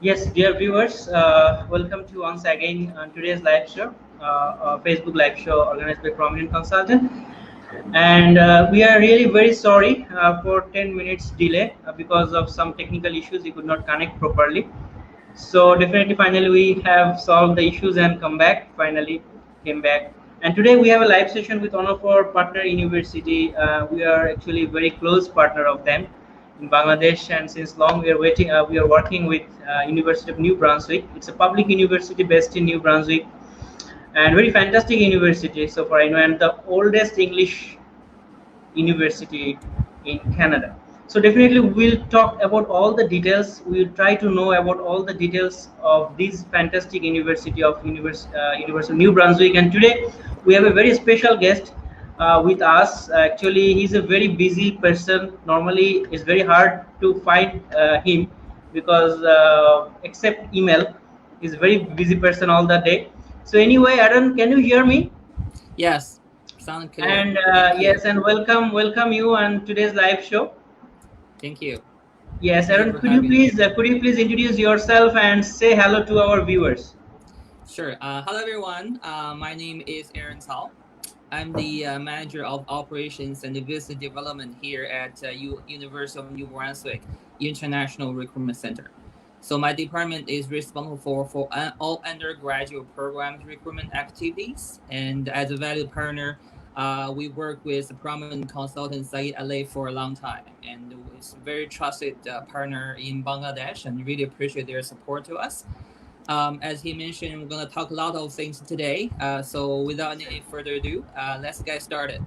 Yes, dear viewers, welcome to once again on today's live show, Facebook live show organized by Prominent Consultant. And we are really very sorry for 10 minutes delay because of some technical issues. We could not connect properly. So definitely, finally, we have solved the issues and come back. Finally, came back. And today we have a live session with one of our partner university. We are actually very close partner of them in Bangladesh, and since long we are waiting. We are working with University of New Brunswick. It's a public university based in New Brunswick, and very fantastic university so far I know, and the oldest English university in Canada. So definitely we'll talk about all the details. We'll try to know about all the details of this fantastic university of University of New Brunswick. And today we have a very special guest with us. Actually, he's a very busy person. Normally, it's very hard to find him because except email, he's a very busy person all the day. So anyway, Aaron, can you hear me? Yes, sound clear. And Thank you. yes, and welcome you on today's live show. Thank you. Yes, Thank you Aaron, for having me. could you please introduce yourself and say hello to our viewers? Sure. Hello, everyone. My name is Aaron Cao. I'm the manager of operations and business development here at University of New Brunswick International Recruitment Center. So my department is responsible for all undergraduate programs recruitment activities, and as a valued partner, we work with a prominent consultant Saeed Ali for a long time, and is a very trusted partner in Bangladesh, and really appreciate their support to us. As he mentioned, we're going to talk a lot of things today. So without any further ado, let's get started.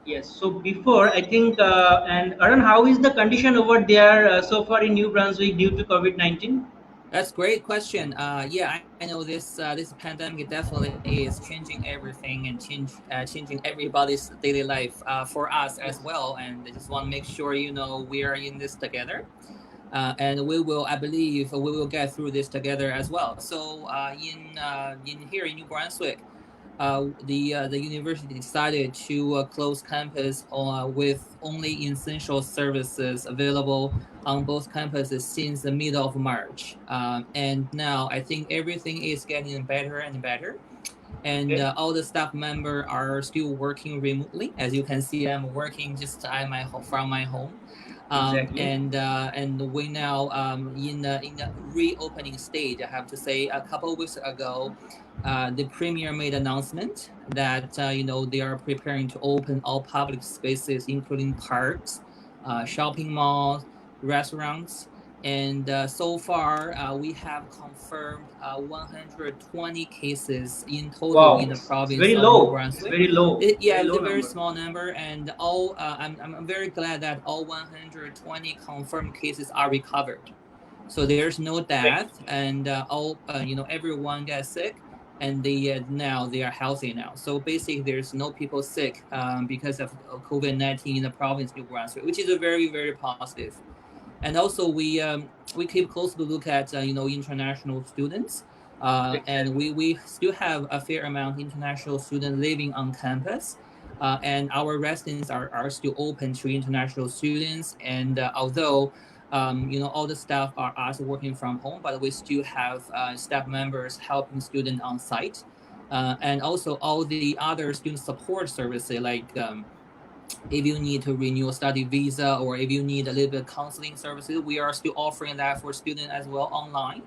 Yes. So before I think, and Aaron, how is the condition over there so far in New Brunswick due to COVID-19? That's a great question. Yeah, I know this pandemic definitely is changing everything and changing everybody's daily life for us as Yes. well. And I just want to make sure we are in this together. And we will, I believe, we will get through this together as well. So in here in New Brunswick, the university decided to close campus with only essential services available on both campuses since the middle of March. And now I think everything is getting better and better. And Okay. all the staff members are still working remotely. As you can see, I'm working just at from my home. Exactly. And we now in the reopening stage. I have to say, a couple of weeks ago, the premier made announcement that they are preparing to open all public spaces, including parks, shopping malls, restaurants. And so far, we have confirmed 120 cases in total Wow. in the It's province very of New low. It's Brunswick. very low. Yeah, Very it's low a very number. small number, and I'm very glad that all 120 confirmed cases are recovered. So there's no Great. death, and everyone gets sick, and now they are healthy now. So basically, there's no people sick because of COVID-19 in the province of New Brunswick, which is a very very positive. And also we keep closely look at international students, and Exactly. we still have a fair amount of international students living on campus, and our residents are still open to international students. And although all the staff are us working from home, but we still have staff members helping students on site, and also all the other student support services like if you need to renew a study visa or if you need a little bit of counseling services, we are still offering that for students as well online.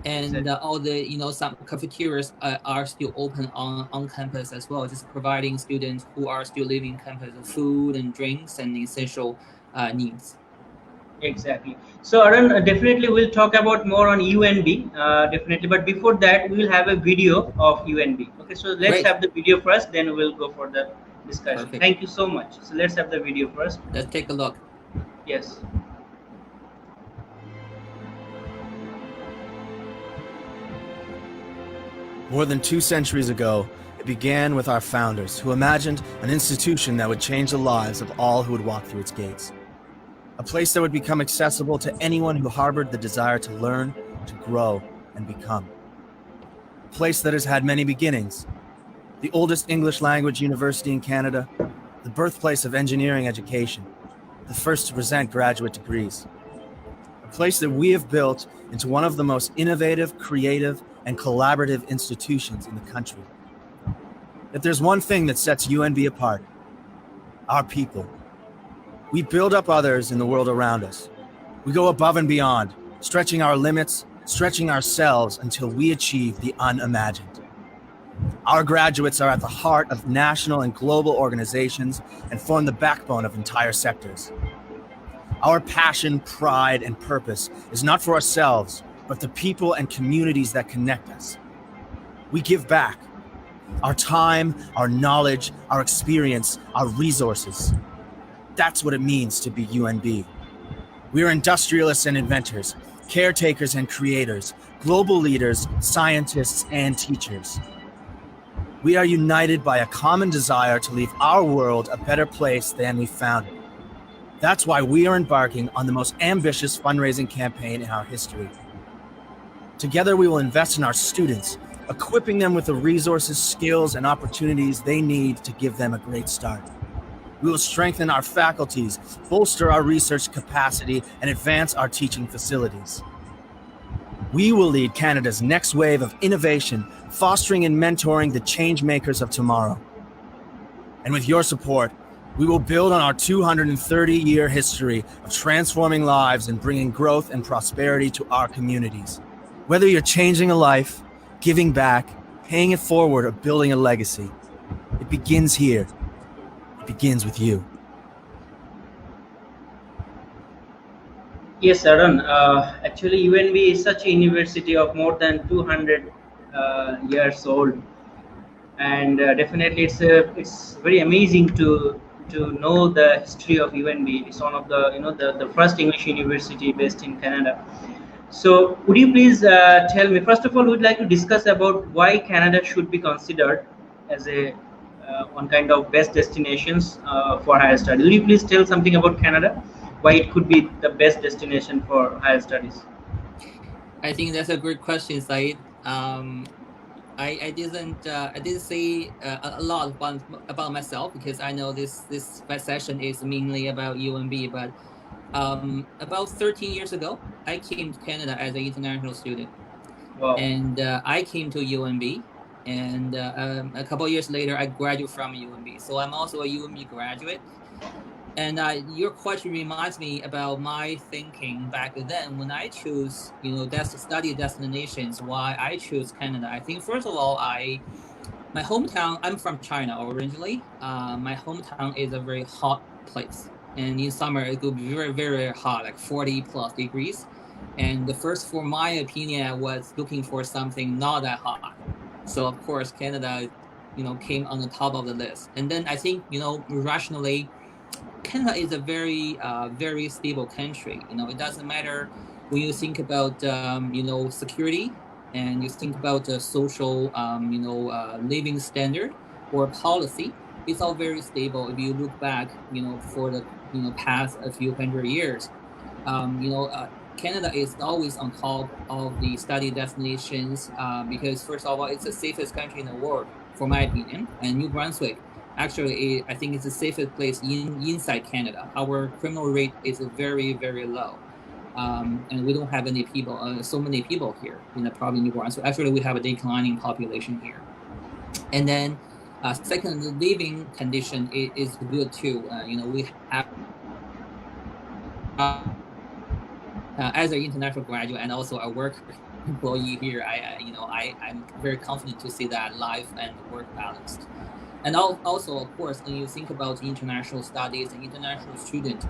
And Exactly. all the some cafeterias are still open on campus as well, just providing students who are still living campus food and drinks and essential needs. Exactly. So, Arun, definitely we'll talk about more on UNB, definitely. But before that, we will have a video of UNB. Okay, so let's Great. have the video first, then we'll go for the discussion. Perfect. Thank you so much. So, let's have the video first. Let's take a look. Yes. More than 2 centuries ago, it began with our founders who imagined an institution that would change the lives of all who would walk through its gates. A place that would become accessible to anyone who harbored the desire to learn, to grow, and become. A place that has had many beginnings. The oldest English language university in Canada, the birthplace of engineering education, the first to present graduate degrees. A place that we have built into one of the most innovative, creative, and collaborative institutions in the country. If there's one thing that sets UNB apart, our people. We build up others in the world around us. We go above and beyond, stretching our limits, stretching ourselves until we achieve the unimagined. Our graduates are at the heart of national and global organizations and form the backbone of entire sectors. Our passion, pride, and purpose is not for ourselves, but the people and communities that connect us. We give back. Our time, our knowledge, our experience, our resources. That's what it means to be UNB. We are industrialists and inventors, caretakers and creators, global leaders, scientists, and teachers. We are united by a common desire to leave our world a better place than we found it. That's why we are embarking on the most ambitious fundraising campaign in our history. Together, we will invest in our students, equipping them with the resources, skills, and opportunities they need to give them a great start. We will strengthen our faculties, bolster our research capacity, and advance our teaching facilities. We will lead Canada's next wave of innovation, fostering and mentoring the change makers of tomorrow. And with your support, we will build on our 230-year history of transforming lives and bringing growth and prosperity to our communities. Whether you're changing a life, giving back, paying it forward, or building a legacy, it begins here. It begins with you. Yes, Arun. Actually, UNB is such a university of more than 200 years old, and definitely it's very amazing to know the history of UNB. It's one of the first English university based in Canada. So, would you please tell me, first of all, we'd like to discuss about why Canada should be considered as a one kind of best destinations for higher studies. Would you please tell something about Canada, why it could be the best destination for higher studies? I think that's a great question, Said. I didn't say a lot about myself because I know this session is mainly about UNB, but about 13 years ago, I came to Canada as an international student. Wow. And I came to UNB, and a couple of years later, I graduated from UNB. So I'm also a UNB graduate. And your question reminds me about my thinking back then when I chose, study destinations. Why I chose Canada? I think first of all, my hometown. I'm from China originally. My hometown is a very hot place, and in summer it could be very, very hot, like 40+ degrees. And the first, for my opinion, I was looking for something not that hot. So of course, Canada, came on the top of the list. And then I think, rationally, Canada is a very, very stable country. It doesn't matter when you think about, security, and you think about the social, living standard or policy. It's all very stable. If you look back, for the, past a few hundred years, Canada is always on top of the study destinations because, first of all, it's the safest country in the world, for my opinion. And New Brunswick, actually, I think it's the safest place inside Canada. Our criminal rate is very, very low. And we don't have any people, so many people here in the province of New Brunswick. Actually, we have a declining population here. And then, second, the living condition is good too. We have, as an international graduate and also a work employee here, I'm very confident to see that life and work balanced. And also, of course, when you think about international studies and international student,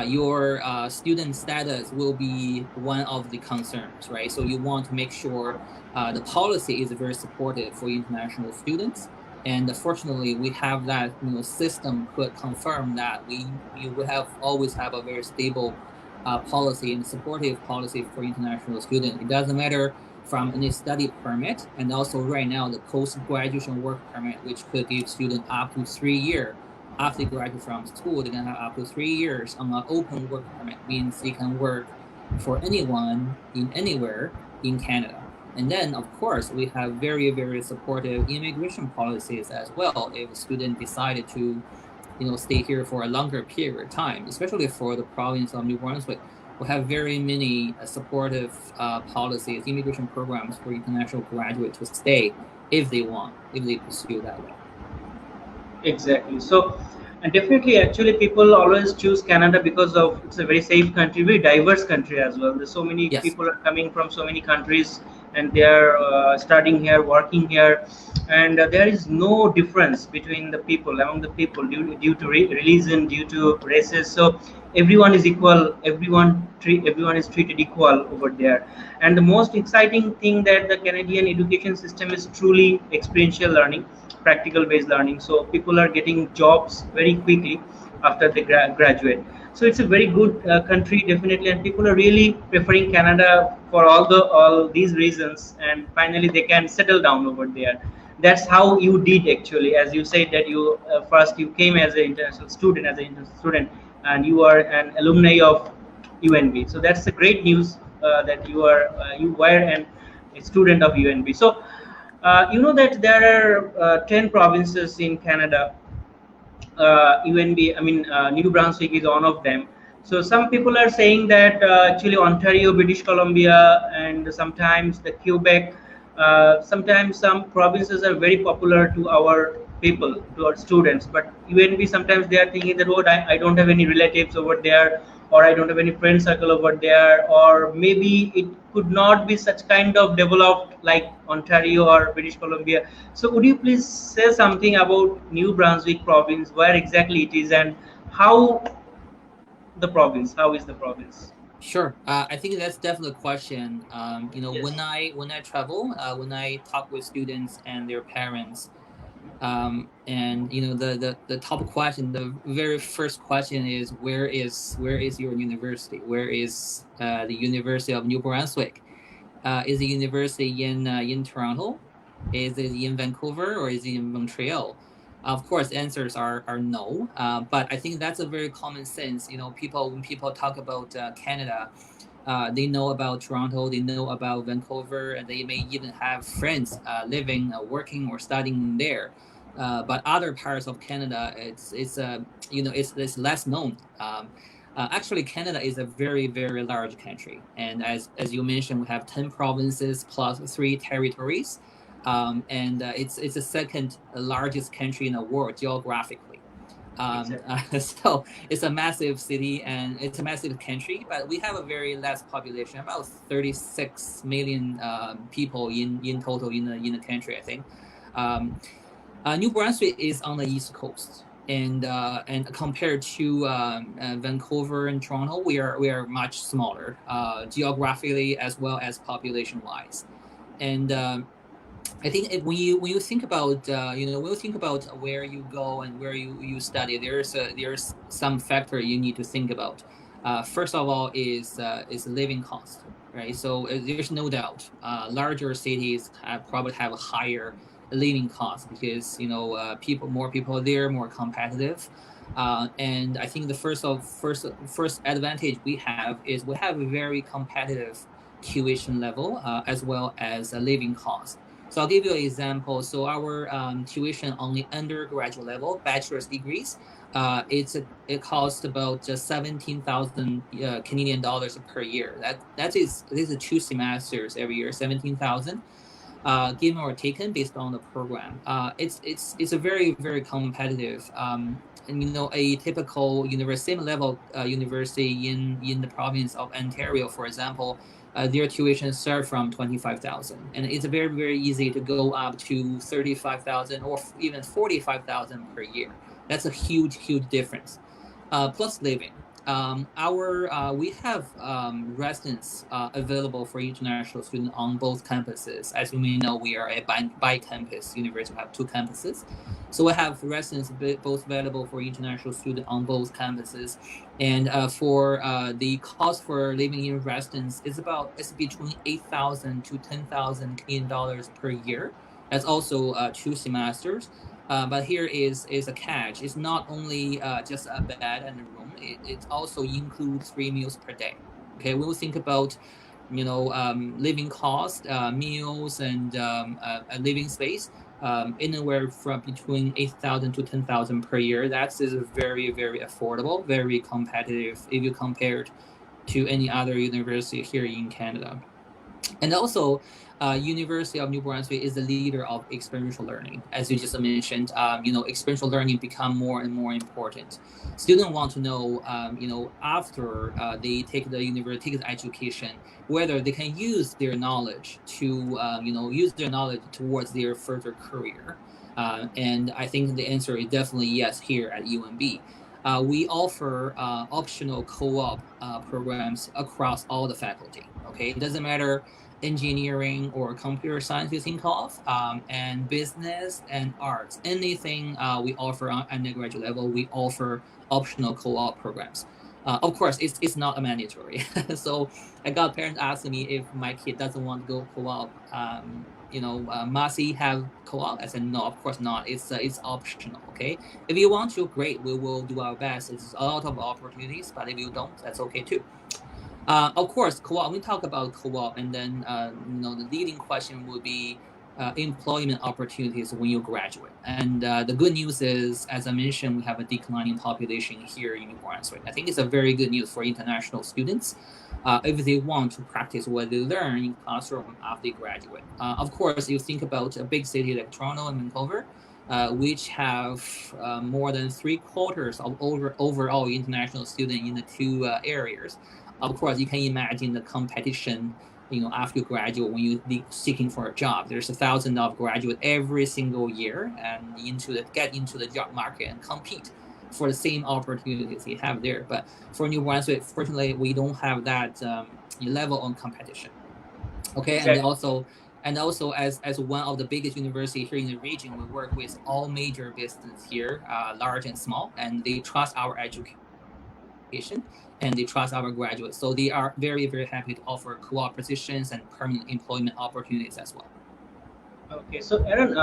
your student status will be one of the concerns, right? So you want to make sure the policy is very supportive for international students. And fortunately, we have that system could confirm that you will always have a very stable policy and supportive policy for international students. It doesn't matter from any study permit, and also right now the post-graduation work permit, which could give students up to 3 years after they graduate from school. They can have up to 3 years on an open work permit, means they can work for anyone in anywhere in Canada. And then, of course, we have very, very supportive immigration policies as well if a student decided to stay here for a longer period of time, especially for the province of New Brunswick. we have very many supportive policies, immigration programs for international graduates to stay if they want, if they pursue that way. Exactly. So, and definitely, actually, people always choose Canada because of it's a very safe country, very diverse country as well. There's so many Yes. people are coming from so many countries, and they are studying here, working here, and there is no difference between the people among the people due to religion, due to races. So everyone is equal. Everyone is treated equal over there. And the most exciting thing that the Canadian education system is truly experiential learning, practical based learning, so people are getting jobs very quickly after they graduate. So it's a very good country definitely, and people are really preferring Canada for all these reasons, and finally they can settle down over there. That's how you did actually, as you said that you first you came as an international student, and you are an alumni of UNB. So that's a great news that you were a student of UNB. So you know that there are 10 provinces in Canada. UNB, I mean, New Brunswick is one of them. So some people are saying that actually Ontario, British Columbia, and sometimes the Quebec, sometimes some provinces are very popular to our people, to our students. But UNB, sometimes they are thinking that, oh, I don't have any relatives over there, or I don't have any friend circle over there, or maybe it could not be such kind of developed like Ontario or British Columbia. So would you please say something about New Brunswick province, where exactly it is, and how how is the province? Sure. I think that's definitely a question. Yes. When I travel, when I talk with students and their parents, and the top question, the very first question is where is your university? Where is the University of New Brunswick? Is the university in Toronto? Is it in Vancouver, or is it in Montreal? Of course, answers are no. But I think that's a very common sense. When people talk about Canada, they know about Toronto, they know about Vancouver, and they may even have friends living, working, or studying there. But other parts of Canada, it's less known. Actually, Canada is a very, very large country, and as you mentioned, we have 10 provinces plus 3 territories, and it's the second largest country in the world geographically. Exactly. So it's a massive city and it's a massive country, but we have a very less population, about 36 million people in total in the country, I think. New Brunswick is on the east coast, and compared to Vancouver and Toronto, we are much smaller geographically as well as population wise, and I think when you think about when you think about where you go and where you study, there's some factor you need to think about. First of all is living cost, right? So there's no doubt larger cities probably have a higher living cost because more people are there, more competitive. And I think the first advantage we have is we have a very competitive tuition level as well as a living cost. So I'll give you an example. So our tuition on the undergraduate level, bachelor's degrees, it costs about just 17,000 Canadian dollars per year. This is 2 semesters every year, 17,000. Given or taken based on the program. It's a very, very competitive. And a typical same level university in the province of Ontario, for example, their tuition start from 25,000, and it's very, very easy to go up to 35,000 or even 45,000 per year. That's a huge, huge difference. Plus living. We have residents available for international students on both campuses. As you may know, we are a bi-campus university. We have 2 campuses, so we have residents both available for international students on both campuses. And for the cost for living in residence it's between 8,000 to 10,000 Canadian dollars per year. That's also 2 semesters. But here is a catch. It's not only just a bed and a room. It also includes 3 meals per day. Okay, we'll think about living cost, meals, and a living space. Anywhere from between 8,000 to 10,000 per year. That is very, very affordable, very competitive if you compared to any other university here in Canada. And also, University of New Brunswick is the leader of experiential learning. As you just mentioned, experiential learning become more and more important. Students want to know, after they take the university, take the education, whether they can use their knowledge to, use their knowledge towards their further career. And I think the answer is definitely yes here at UNB. We offer optional co-op programs across all the faculty. Okay, it doesn't matter engineering or computer science you think of, and business and arts. Anything we offer on undergraduate level, we offer optional co-op programs. Of course, it's not a mandatory. So I got parents asking me if my kid doesn't want to go co-op. Must he have co-op? I said no, of course not. It's optional. Okay, if you want to, great. We will do our best. It's a lot of opportunities, but if you don't, that's okay too. Of course, co-op. We talk about co-op, and then the leading question would be employment opportunities when you graduate. And the good news is, as I mentioned, we have a declining population here in New Brunswick. I think it's a very good news for international students if they want to practice what they learn in classroom after they graduate. Of course, you think about a big city like Toronto and Vancouver, which have more than 3/4 of overall international students in the two areas. Of course, you can imagine the competition, after you graduate, when you're seeking for a job. There's 1,000 of graduates every single year and get into the job market and compete for the same opportunities you have there. But for New Brunswick, fortunately, we don't have that level of competition. Okay, exactly. And also as one of the biggest universities here in the region, we work with all major businesses here, large and small, and they trust our education and they trust our graduates. So they are very, very happy to offer co-op positions and permanent employment opportunities as well. Okay, so Aaron,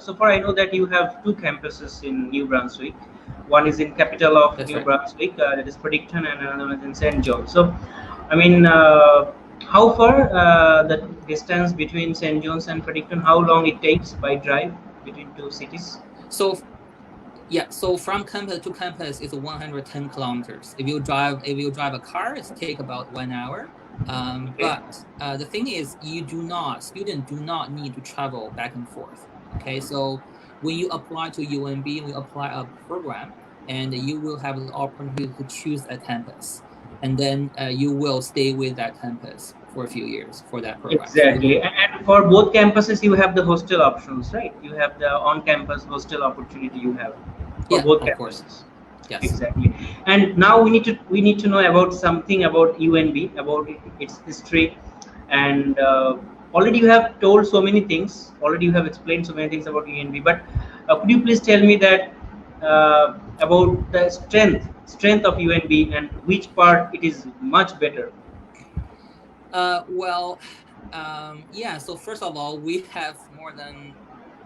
so far I know that you have 2 campuses in New Brunswick. One is in capital of That's New right. Brunswick, that is Fredericton, and another one is in St. John. So, I mean, how far the distance between St. John's and Fredericton? How long it takes by drive between 2 cities? So from campus to campus is 110 kilometers. If you drive a car, it takes about 1 hour. Okay. But the thing is, students do not need to travel back and forth. Okay, so when you apply to UNB, we apply a program, and you will have the opportunity to choose a campus, and then you will stay with that campus for a few years for that program. Exactly, and for both campuses, you have the hostel options, right? You have the on-campus hostel opportunity. You have for both campuses. Course. Yes. Exactly. And now we need to know about something about UNB, about its history, and already you have told so many things. Already you have explained so many things about UNB. But could you please tell me that about the strength of UNB and which part it is much better? So first of all, we have more than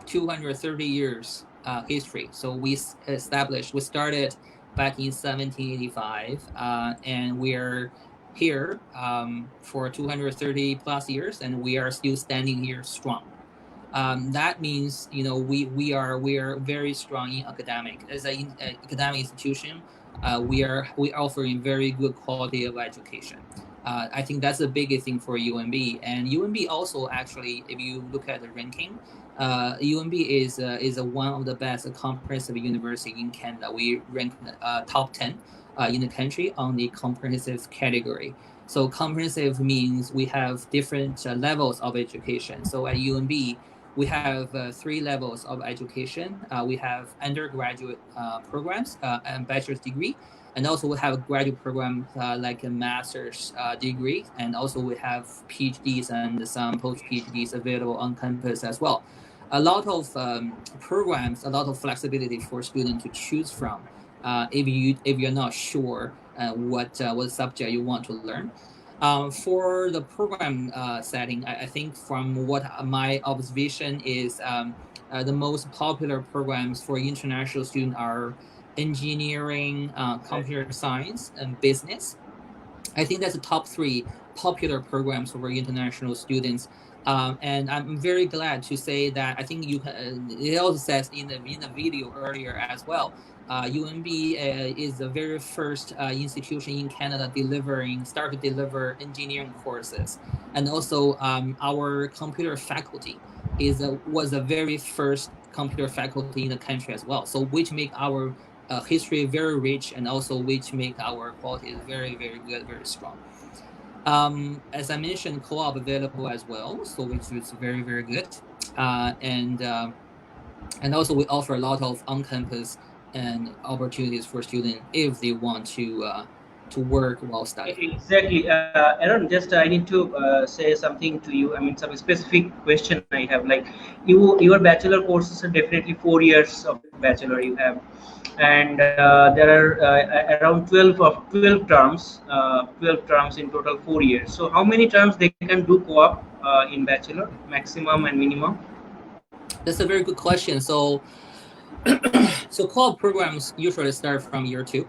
230 years history. So we started back in 1785, and we're here for 230 plus years, and we are still standing here strong. That means we are very strong in academic. As an academic institution, we offering very good quality of education. I think that's the biggest thing for UNB. And UNB also, actually, if you look at the ranking, UNB is one of the best comprehensive university in Canada. We rank top 10 in the country on the comprehensive category. So comprehensive means we have different levels of education. So at UNB, we have 3 levels of education. We have undergraduate programs and bachelor's degree. And also we have a graduate program like a master's degree. And also we have PhDs and some post-PhDs available on campus as well. A lot of programs, a lot of flexibility for students to choose from if you're not sure what subject you want to learn. For the program setting, I think from what my observation is, the most popular programs for international students are engineering, computer science, and business. I think that's the top 3 popular programs for international students. And I'm very glad to say that I think you can. It also says in the video earlier as well. UNB is the very first institution in Canada start to deliver engineering courses, and also our computer faculty was the very first computer faculty in the country as well. So which make our history very rich, and also which make our quality very very good, very strong. As I mentioned, co-op available as well, so which is very very good, and also we offer a lot of on-campus and opportunities for students if they want to work while studying. Exactly, Aaron. Just I need to say something to you. I mean, some specific question I have. Like, your bachelor courses are definitely 4 years of bachelor you have, and there are around 12 terms, 12 terms in total 4 years. So, how many terms they can do co-op in bachelor, maximum and minimum? That's a very good question. So, so co-op programs usually start from year 2.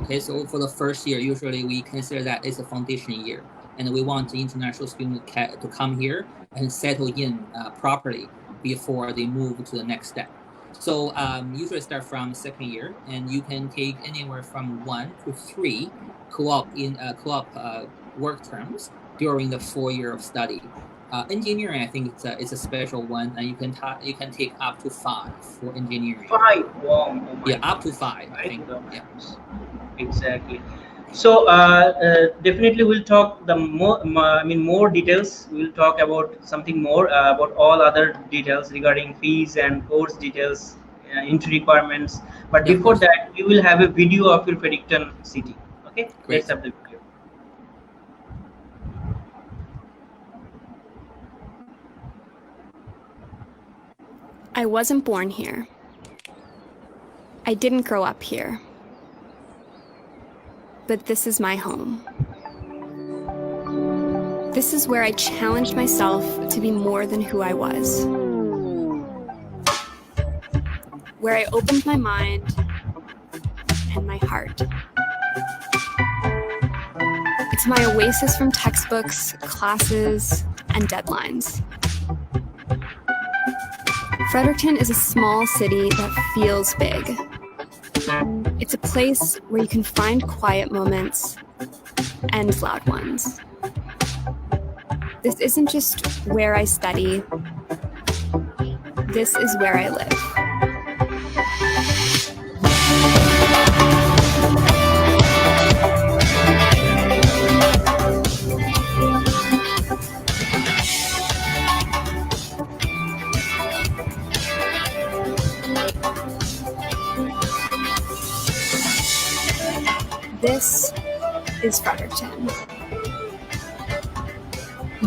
Okay, so for the first year, usually we consider that it's a foundation year, and we want the international student to come here and settle in properly before they move to the next step. So usually start from second year, and you can take anywhere from 1 to 3 co-op work terms during the 4 year of study. Engineering, I think it's a special one, and you can take up to 5 for engineering. 5, wow! Oh yeah, up to 5. I think. Yeah. Exactly. So definitely we'll talk the more details. We'll talk about something more about all other details regarding fees and course details, entry requirements. But Yeah, before that, we will have a video of your Fredericton city. Okay, great. Let's have the video. I wasn't born here. I didn't grow up here. But this is my home. This is where I challenged myself to be more than who I was. Where I opened my mind and my heart. It's my oasis from textbooks, classes, and deadlines. Fredericton is a small city that feels big. It's a place where you can find quiet moments and loud ones. This isn't just where I study. This is where I live. This is Fredericton.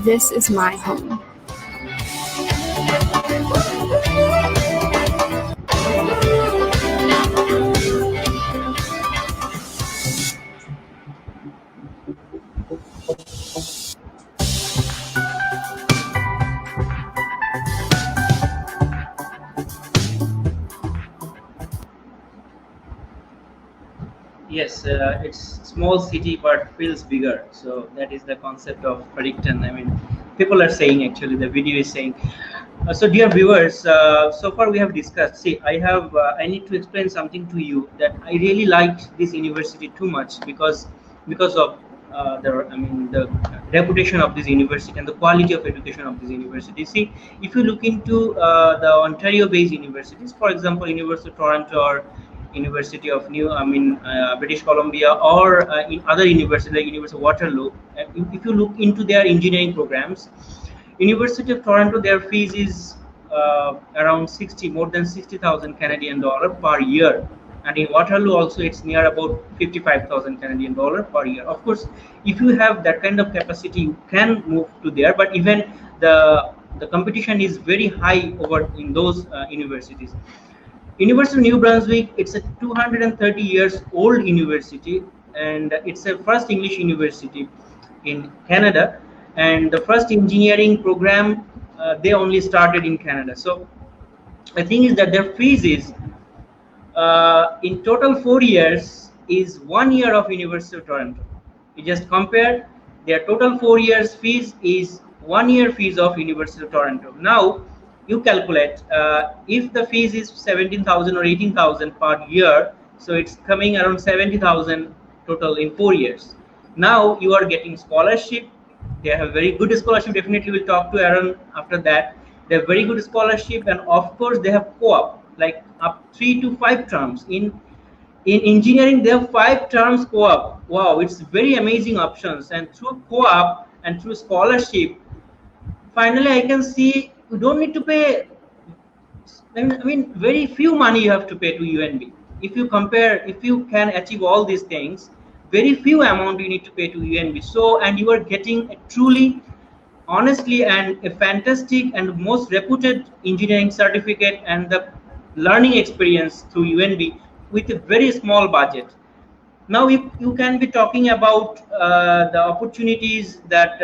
This is my home. Yes, it's small city but feels bigger. So that is the concept of Fredericton. I mean, people are saying, actually the video is saying. So dear viewers, so far we have discussed. See, I need to explain something to you, that I really liked this university too much because of the reputation of this university and the quality of education of this university. See, if you look into the Ontario-based universities, for example, University of Toronto or University of British Columbia, or in other universities like University of Waterloo, if you look into their engineering programs, University of Toronto, their fees is around more than 60,000 Canadian dollar per year, and in Waterloo also it's near about 55,000 Canadian dollar per year. Of course, if you have that kind of capacity, you can move to there, but even the competition is very high over in those universities. University of New Brunswick, it's a 230 years old university, and it's a first English university in Canada, and the first engineering program they only started in Canada. So the thing is that their fees is in total 4 years is 1 year of University of Toronto. You just compare, their total 4 years fees is 1 year fees of University of Toronto. Now you calculate, if the fees is 17,000 or 18,000 per year, so it's coming around 70,000 total in 4 years. Now you are getting scholarship. They have very good scholarship. Definitely we'll talk to Aaron after that. They have very good scholarship, and of course they have co-op, like up 3 to 5 terms. In engineering they have 5 terms co-op. Wow, it's very amazing options. And through co-op and through scholarship, finally I can see you don't need to pay. I mean, very few money you have to pay to UNB. If you compare, if you can achieve all these things, very few amount you need to pay to UNB. So, and you are getting a truly, honestly, and a fantastic and most reputed engineering certificate and the learning experience through UNB with a very small budget. Now you can be talking about the opportunities that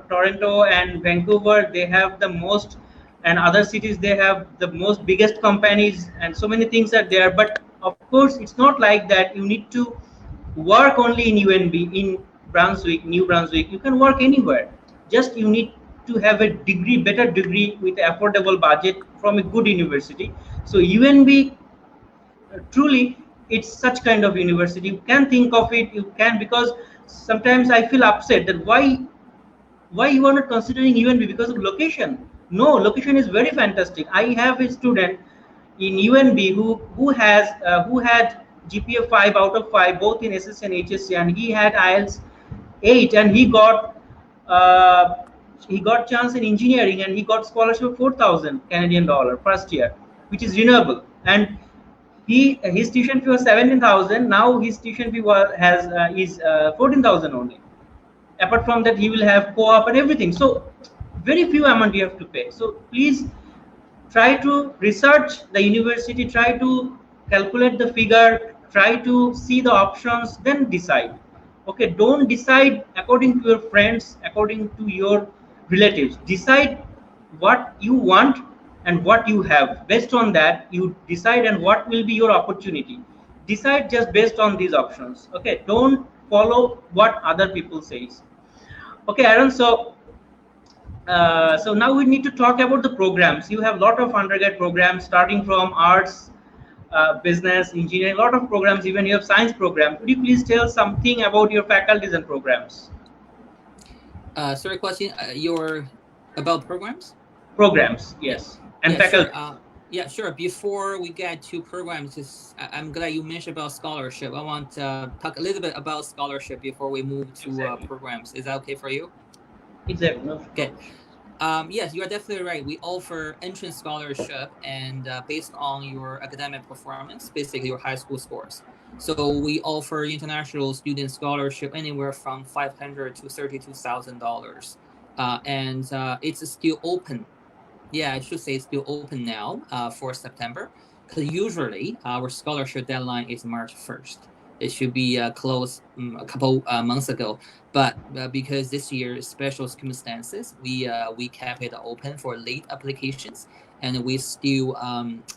Toronto and Vancouver, they have the most, and other cities they have the most biggest companies, and so many things are there. But of course it's not like that. You need to work only in UNB, in Brunswick, New Brunswick. You can work anywhere. Just you need to have a degree, better degree with affordable budget from a good university. So UNB, truly it's such kind of university. You can think of it, you can, because sometimes I feel upset that why you are not considering UNB because of location. No, location is very fantastic. I have a student in UNB who had GPA 5 out of 5 both in SSC and HSC, and he had IELTS 8, and he got chance in engineering, and he got scholarship of 4,000 Canadian dollar first year, which is renewable. And his tuition fee was 17,000. Now his tuition fee is 14,000 only. Apart from that, he will have co-op and everything. So very few amount you have to pay. So please try to research the university, try to calculate the figure, try to see the options, then decide. Okay, don't decide according to your friends, according to your relatives. Decide what you want and what you have. Based on that, you decide, and what will be your opportunity. Decide just based on these options. Okay, don't follow what other people says. Okay, Aaron. So now we need to talk about the programs. You have a lot of undergrad programs starting from arts, business, engineering, a lot of programs. Even you have science program. Could you please tell something about your faculties and programs? Sorry, question. Your about programs? Programs, yes, and yeah, faculty. Sure. Yeah, sure. Before we get to programs, I'm glad you mentioned about scholarship. I want to talk a little bit about scholarship before we move to Exactly. Programs. Is that okay for you? Exactly. Okay. Yes, you are definitely right. We offer entrance scholarship, and based on your academic performance, basically your high school scores. So we offer international student scholarship anywhere from $500 to $32,000, and it's still open. Yeah, I should say it's still open now for September, because usually our scholarship deadline is March 1st. It should be closed a couple months ago, but because this year special circumstances, we kept it open for late applications, and we still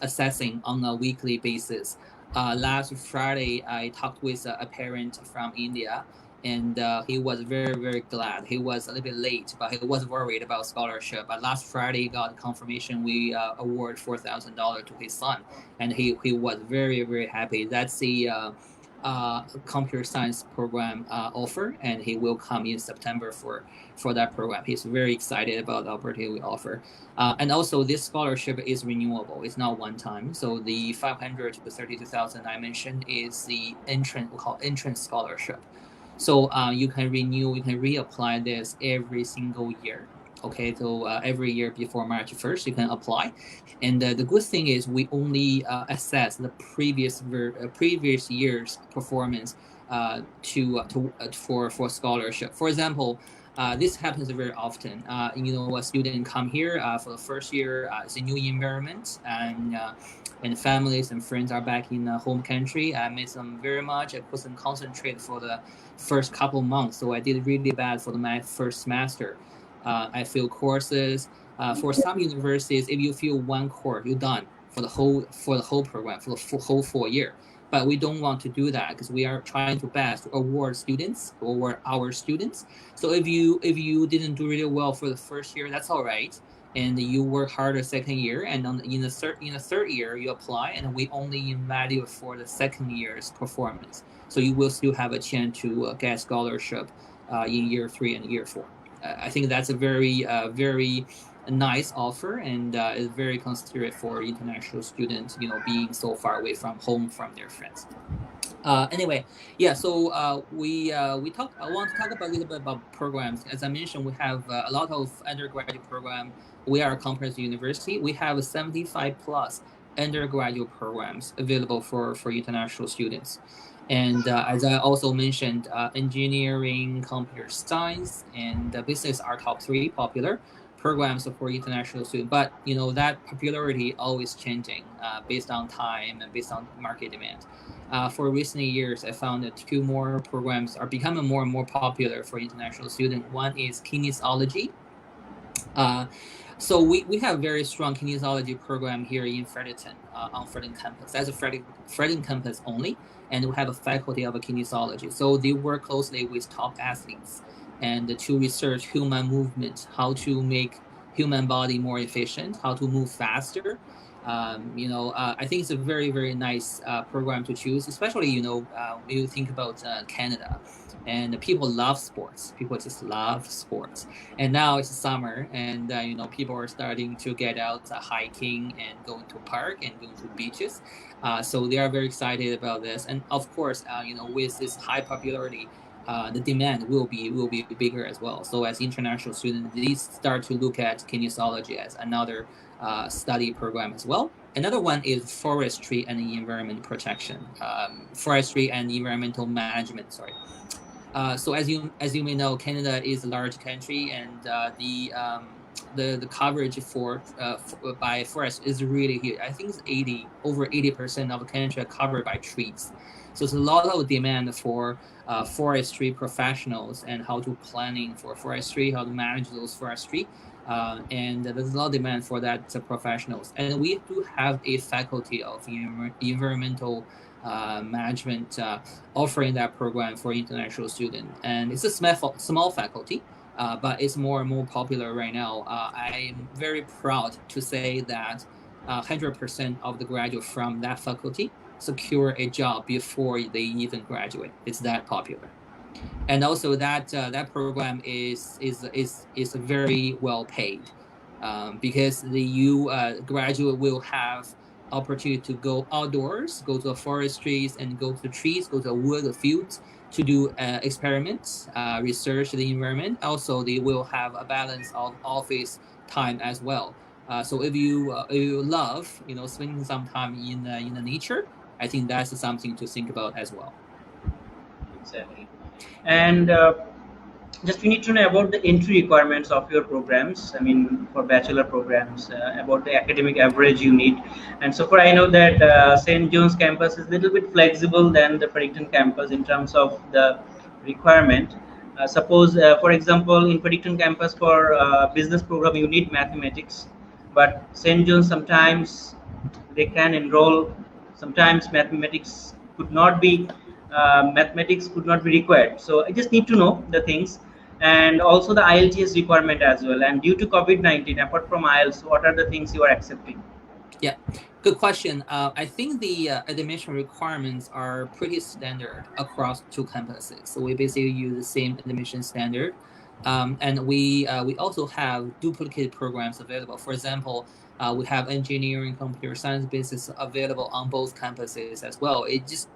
assessing on a weekly basis. Last Friday, I talked with a parent from India, and he was very, very glad. He was a little bit late, but he was worried about scholarship. But last Friday, got confirmation we award $4,000 to his son, and he was very, very happy. That's the computer science program offer, and he will come in September for that program. He's very excited about the opportunity we offer. And also this scholarship is renewable. It's not one time. So the 500 to 32,000 I mentioned is the entrance, we call entrance scholarship. So you can renew, you can reapply this every single year. Okay, so every year before March 1st, you can apply. And the good thing is we only assess the previous year's performance for scholarship. For example, this happens very often. A student come here for the first year, it's a new environment, and families and friends are back in the home country. I miss them very much. I couldn't concentrate for the first couple months, so I did really bad for my first semester. I failed courses. For some universities, if you fail one course, you're done for the whole program, for the whole 4 year. but we don't want to do that because we are trying to best award students, award our students. So if you didn't do really well for the first year, that's all right, and you work harder second year, and in the third year you apply, and we only evaluate for the second year's performance. So you will still have a chance to get scholarship in year 3 and year 4. I think that's a very nice offer, and is very considerate for international students, being so far away from home, from their friends. Anyway, yeah. So I want to talk about a little bit about programs. As I mentioned, we have a lot of undergraduate program. We are a comprehensive university. We have 75 plus undergraduate programs available for international students. And as I also mentioned, engineering, computer science, and business are top 3 popular programs for international students. But that popularity always changing based on time and based on market demand. For recent years, I found that 2 more programs are becoming more and more popular for international students. One is kinesiology. So we have very strong kinesiology program here in Fredericton, on Fredericton campus. That's a Fredericton campus only, and we have a faculty of kinesiology. So they work closely with top athletes and to research human movement, how to make human body more efficient, how to move faster. I think it's a very, very nice program to choose, especially, you think about Canada, and people love sports. People just love sports. And now it's summer, and, people are starting to get out hiking and going to park and going to beaches. So they are very excited about this. And of course, with this high popularity, the demand will be bigger as well. So as international students, they start to look at kinesiology as another study program as well. Another one is forestry and environment protection, forestry and environmental management. Sorry. So as you may know, Canada is a large country, and the coverage by forest is really huge. I think it's over 80% of the country are covered by trees. So it's a lot of demand for forestry professionals, and how to planning for forestry, how to manage those forestry. And there's a lot of demand for that professionals. And we do have a faculty of environmental management offering that program for international students. And it's a small faculty, but it's more and more popular right now. I'm very proud to say that 100% of the graduates from that faculty secure a job before they even graduate. It's that popular. And also that program is very well paid, because the graduate will have opportunity to go outdoors, go to the forestries, and go to the trees, go to the wood, the fields, to do experiments, research the environment. Also, they will have a balance of office time as well. So if you love spending some time in the nature, I think that's something to think about as well. Exactly. And just you need to know about the entry requirements of your programs. I mean, for bachelor programs, about the academic average you need. And so far, I know that St. John's campus is a little bit flexible than the Fredericton campus in terms of the requirement. Suppose, for example, in Fredericton campus for business program, you need mathematics, but St. John's sometimes they can enroll. Sometimes mathematics could not be required. So I just need to know the things, and also the IELTS requirement as well. And due to COVID-19, apart from IELTS, what are the things you are accepting? Yeah, good question. I think the admission requirements are pretty standard across 2 campuses. So we basically use the same admission standard. And we also have duplicate programs available. For example, we have engineering, computer science, business available on both campuses as well. It just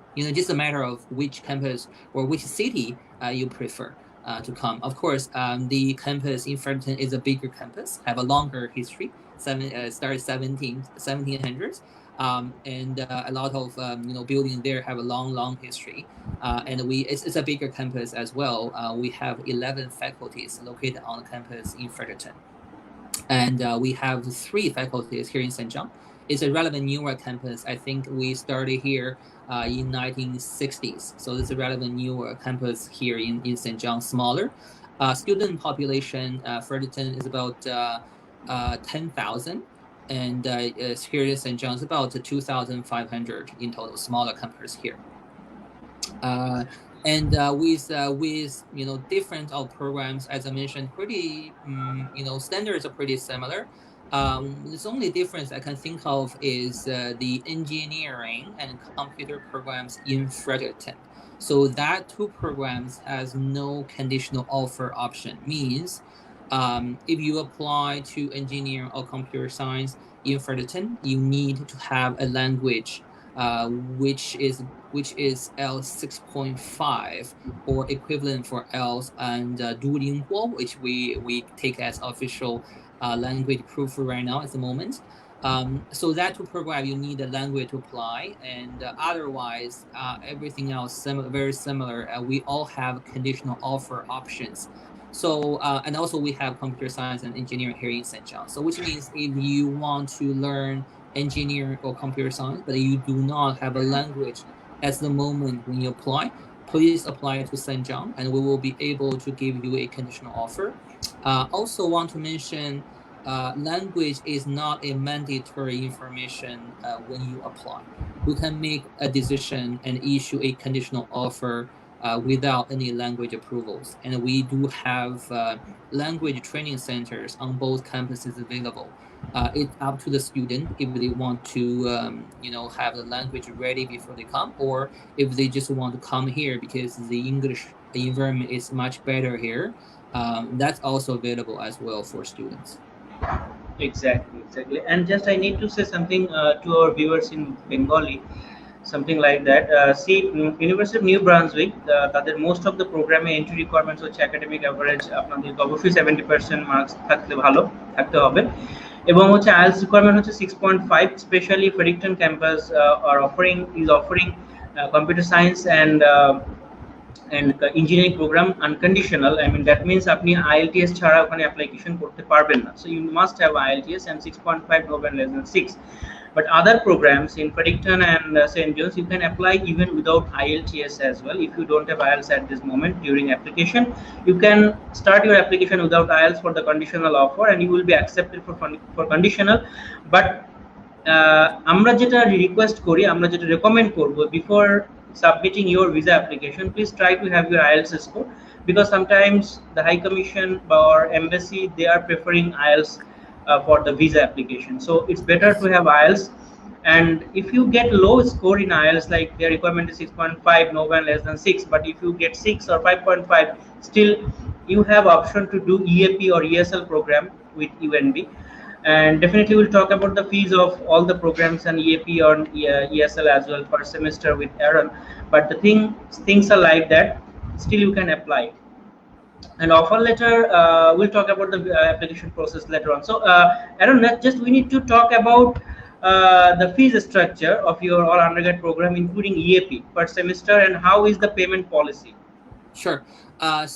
a matter of which campus or which city you prefer to come. Of course, the campus in Fredericton is a bigger campus, have a longer history. Started 1700s, and a lot of buildings there have a long history. And it's a bigger campus as well. We have 11 faculties located on the campus in Fredericton. And we have 3 faculties here in St. John. It's a relevant newer campus. I think we started here in 1960s. So it's a relevant newer campus here in St. John, smaller. Student population, Fredericton is about 10,000. and here in St. John's about 2,500 in total, smaller campus here. And with different programs, as I mentioned, pretty standards are pretty similar. The only difference I can think of is the engineering and computer programs in Fredericton. So that two programs has no conditional offer option. Means if you apply to engineering or computer science in Fredericton, you need to have a language which is IELTS 6.5 or equivalent for IELTS, and Duolingo, which we take as official language proof right now at the moment. So that to program, you need a language to apply, and otherwise everything else very similar. We all have conditional offer options. So and also we have computer science and engineering here in St. John. So which means if you want to learn engineering or computer science, but you do not have a language at the moment when you apply, please apply to St. John, and we will be able to give you a conditional offer. Also want to mention, language is not a mandatory information when you apply. You can make a decision and issue a conditional offer without any language approvals. And we do have language training centers on both campuses available. It's up to the student if they want to have the language ready before they come, or if they just want to come here because the English environment is much better here. That's also available as well for students. Exactly. And just I need to say something to our viewers in Bengali, something like that. See, University of New Brunswick, তাদের most of the program entry requirements হচ্ছে academic average আপনাদের অবশ্যই 70% marks থাকতে হবে, এবং হচ্ছে IELTS requirement হচ্ছে 6.5. Especially Fredericton campus is offering computer science and engineering program unconditional. I mean that means আপনি IELTS ছাড়া ওখানে application করতে পারবেন না. So you must have IELTS and 6.5, no less than 6. But other programs in Fredericton and St. John's, you can apply even without IELTS as well. If you don't have IELTS at this moment during application, you can start your application without IELTS for the conditional offer, and you will be accepted for conditional. But আমরা যেটা request করি, আমরা যেটা recommend করব, before submitting your visa application, please try to have your IELTS score, because sometimes the High Commission or embassy, they are preferring IELTS for the visa application. So it's better to have IELTS. And if you get low score in IELTS, like their requirement is 6.5, no less than 6, but if you get 6 or 5.5, still you have option to do EAP or ESL program with UNB. And definitely we'll talk about the fees of all the programs and EAP or ESL as well per semester with Aaron. But the things are like that, still you can apply. And offer letter, we'll talk about the application process later on. So Aaron, we need to talk about the fees structure of your all undergrad program, including EAP per semester, and how is the payment policy? Sure.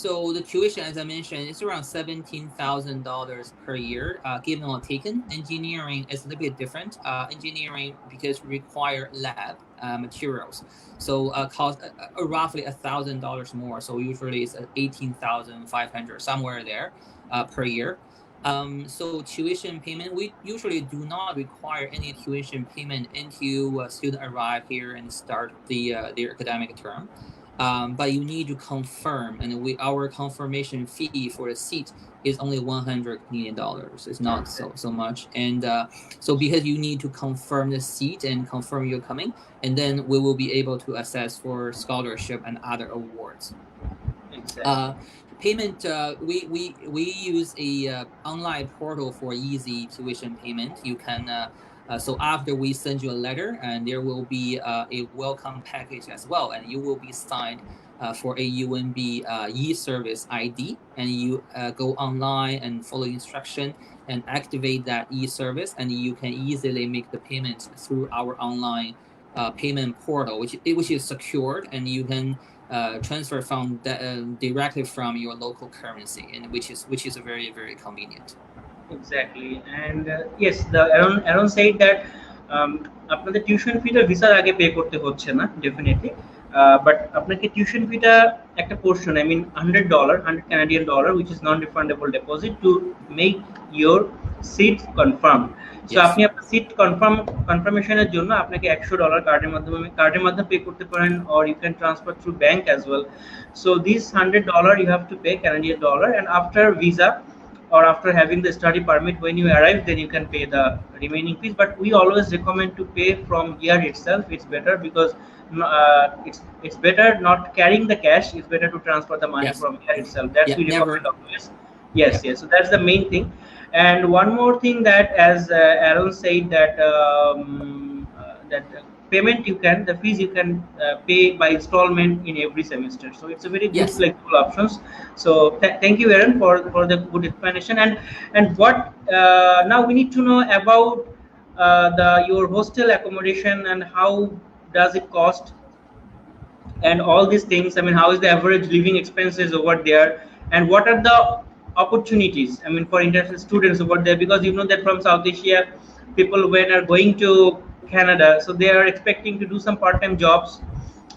So the tuition, as I mentioned, is around $17,000 per year, given or taken. Engineering is a little bit different. Engineering, because require lab materials, so cost roughly $1,000 more. So usually it's 18,500, somewhere there per year. So tuition payment, we usually do not require any tuition payment until student arrive here and start their academic term. But you need to confirm, and our confirmation fee for the seat is only $100 Canadian. It's not so much, and so because you need to confirm the seat and confirm you're coming, and then we will be able to assess for scholarship and other awards. Exactly. Payment, we use a online portal for easy tuition payment. You can. So after we send you a letter, and there will be a welcome package as well, and you will be signed for a UNB e-service ID, and you go online and follow instruction and activate that e-service, and you can easily make the payment through our online payment portal, which is secured, and you can transfer funds directly from your local currency, and which is very, very convenient. Exactly. And yes, the Aaron said that আপনাদের tuition ফিটা ভিসার আগে pay করতে হচ্ছে না, definitely, but আপনাকে tuition ফিটা একটা portion, I mean $100 Canadian dollar, which is non-refundable deposit to make your seat confirmed. So Yes. আপনি আপনার সিট কনফার্মেশনের জন্য আপনাকে $100 কার্ডের মাধ্যমে পে করতে পারেন, or you can transfer through bank as well. So these $100 you have to pay Canadian dollar, and after visa or after having the study permit, when you arrive, then you can pay the remaining fees. But we always recommend to pay from here itself. It's better because it's better not carrying the cash. It's better to transfer the money Yes. from here itself. That's Yeah, we never. recommend always. Yes, Yeah. yes. So that's the main thing. And one more thing, that as Aaron said, that that payment the fees you can pay by installment in every semester. So it's a very good Yes. flexible options. So thank you, Aaron, for the good explanation. And what now we need to know about your hostel accommodation, and how does it cost, and all these things. I mean, how is the average living expenses over there, and what are the opportunities, I mean, for international students over there? Because you know that from South Asia, people when are going to Canada, so they are expecting to do some part-time jobs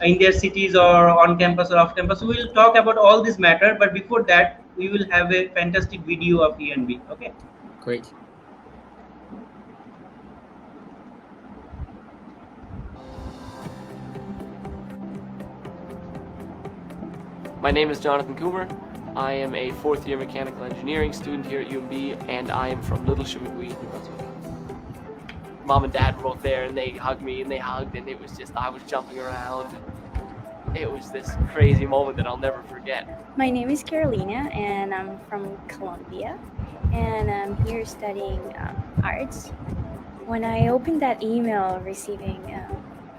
in their cities or on campus or off campus. So we will talk about all this matter, but before that we will have a fantastic video of UNB. Okay. Great. My name is Jonathan Coomer. I am a fourth-year mechanical engineering student here at UNB, and I am from Little Chimigui, New Brunswick. Mom and Dad were both there, and they hugged me, and they hugged, and it was just, I was jumping around. It was this crazy moment that I'll never forget. My name is Carolina, and I'm from Colombia, and I'm here studying arts. When I opened that email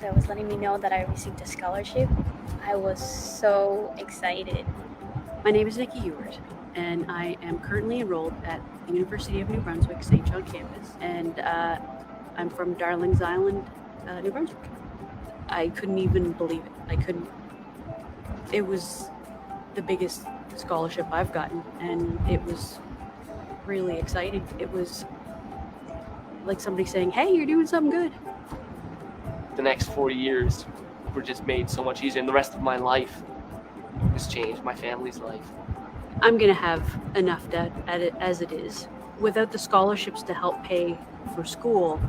that was letting me know that I received a scholarship, I was so excited. My name is Nikki Ewert, and I am currently enrolled at the University of New Brunswick, St. John campus, and I'm from Darlings Island, New Brunswick. I couldn't even believe it. It was the biggest scholarship I've gotten, and it was really exciting. It was like somebody saying, hey, you're doing something good. The next 4 years were just made so much easier, and the rest of my life was changed, my family's life. I'm going to have enough debt as it is. Without the scholarships to help pay for school,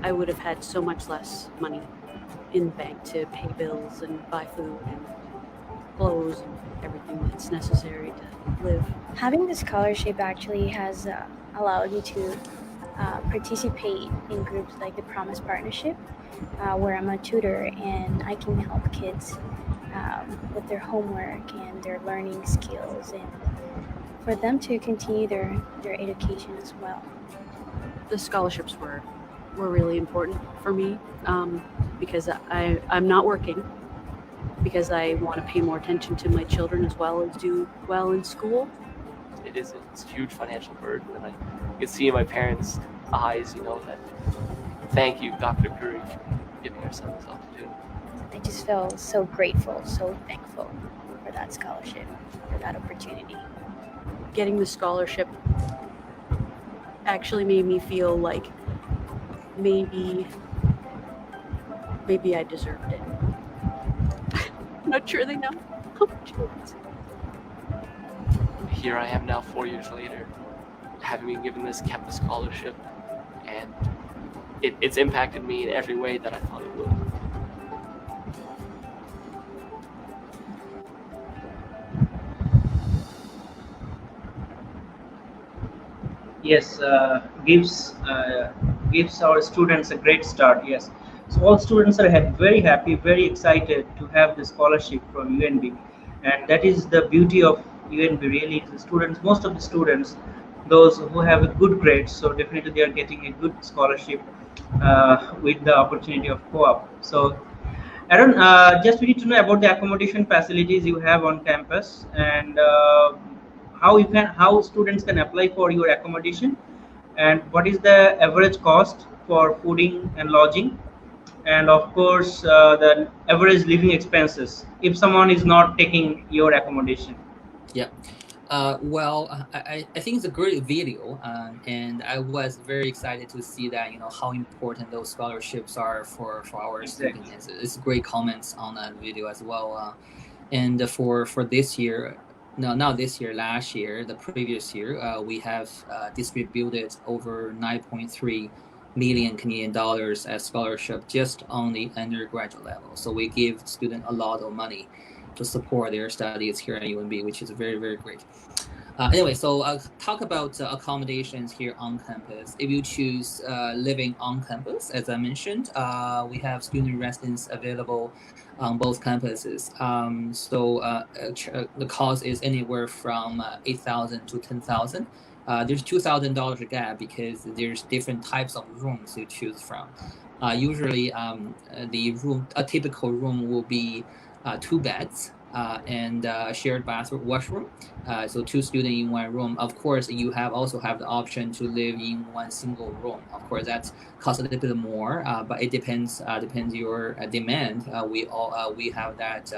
I would have had so much less money in the bank to pay bills and buy food and clothes and everything that's necessary to live. Having the scholarship actually has allowed me to participate in groups like the Promise Partnership, where I'm a tutor, and I can help kids with their homework and their learning skills, and for them to continue their education as well. The scholarships were really important for me because I'm not working, because I want to pay more attention to my children as well as do well in school. It's a huge financial burden, and I could see in my parents' eyes, that thank you, Dr. Curry, for giving our son this opportunity. I just feel so grateful, so thankful for that scholarship, for that opportunity. Getting the scholarship actually made me feel like maybe I deserved it. I'm not sure they know how much it is. Here I am now 4 years later, having been given this campus scholarship, and it's impacted me in every way that I thought it would. Yes, gives our students a great start. Yes, so all students are very happy, very excited to have the scholarship from UNB, and that is the beauty of UNB. Really, the students, most of the students, those who have a good grades, so definitely they are getting a good scholarship with the opportunity of co-op. So Aaron, just we need to know about the accommodation facilities you have on campus, and how students can apply for your accommodation, and what is the average cost for fooding and lodging, and of course the average living expenses if someone is not taking your accommodation. Yeah. I think it's a great video, and I was very excited to see that, how important those scholarships are for our Exactly. students. It's great comments on that video as well. And for this year, no, not this year, last year, the previous year, we have distributed over 9.3 million Canadian dollars as scholarship just on the undergraduate level. So we give students a lot of money to support their studies here at UNB, which is very, very great. Anyway, so I'll talk about accommodations here on campus. If you choose living on campus, as I mentioned, we have student residence available on both campuses. The cost is anywhere from $8,000 to $10,000. There's $2,000 gap because there's different types of rooms you choose from. Usually, a typical room will be 2 beds and shared bathroom, washroom. So 2 students in 1 room. Of course, you also have the option to live in 1 single room. Of course, that costs a little bit more, but it depends your demand. We have that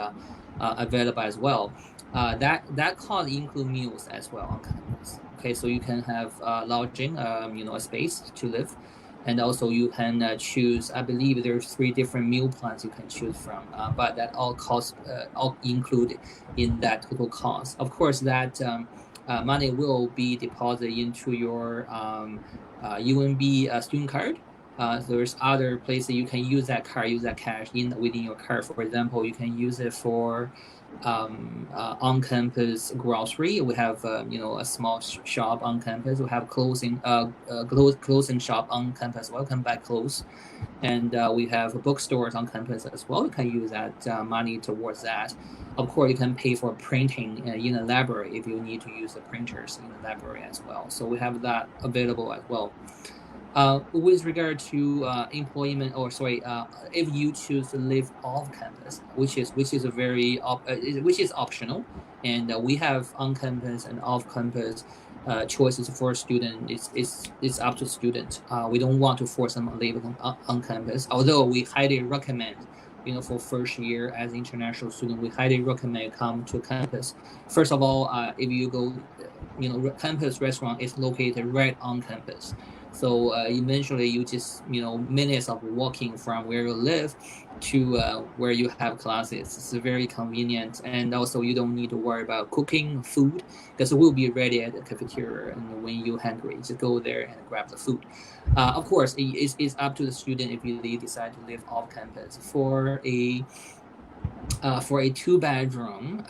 available as well. That cost include meals as well on campus. Okay, so you can have lodging, a space to live. And also you can choose, I believe there's 3 different meal plans you can choose from, but that all included in that total cost. Of course, that money will be deposited into your UNB student card. There's other places you can use that cash within your card. For example, you can use it for on-campus grocery. We have a small shop on campus. We have clothing shop on campus. Welcome back clothes, and we have bookstores on campus as well. You can use that money towards that. Of course, you can pay for printing in the library if you need to use the printers in the library as well. So we have that available as well. With regard to employment, if you choose to live off campus, which is optional, and we have on campus and off campus choices for students. It's up to student. We don't want to force them to live on campus. Although we highly recommend, for first year as international student, we highly recommend come to campus. First of all, if you go, campus restaurant is located right on campus. So eventually you just, minutes of walking from where you live to where you have classes. It's very convenient. And also you don't need to worry about cooking food because it will be ready at the cafeteria. And when you're hungry, just go there and grab the food. Of course, it's up to the student if you decide to live off campus. For a 2-bedroom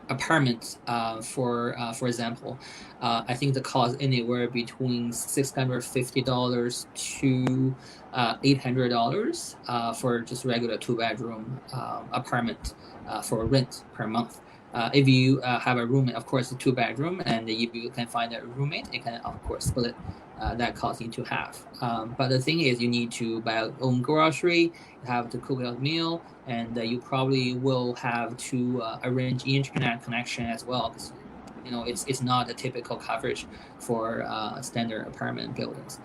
apartment, for example, I think the cost anywhere between $650 to $800 for just regular 2-bedroom apartment for rent per month. If you have a roommate, of course, a 2-bedroom, and if you can find a roommate, you can of course split that cost into half. But the thing is, you need to buy your own grocery, you have to cook a meal, and you probably will have to arrange internet connection as well, because it's not a typical coverage for standard apartment buildings.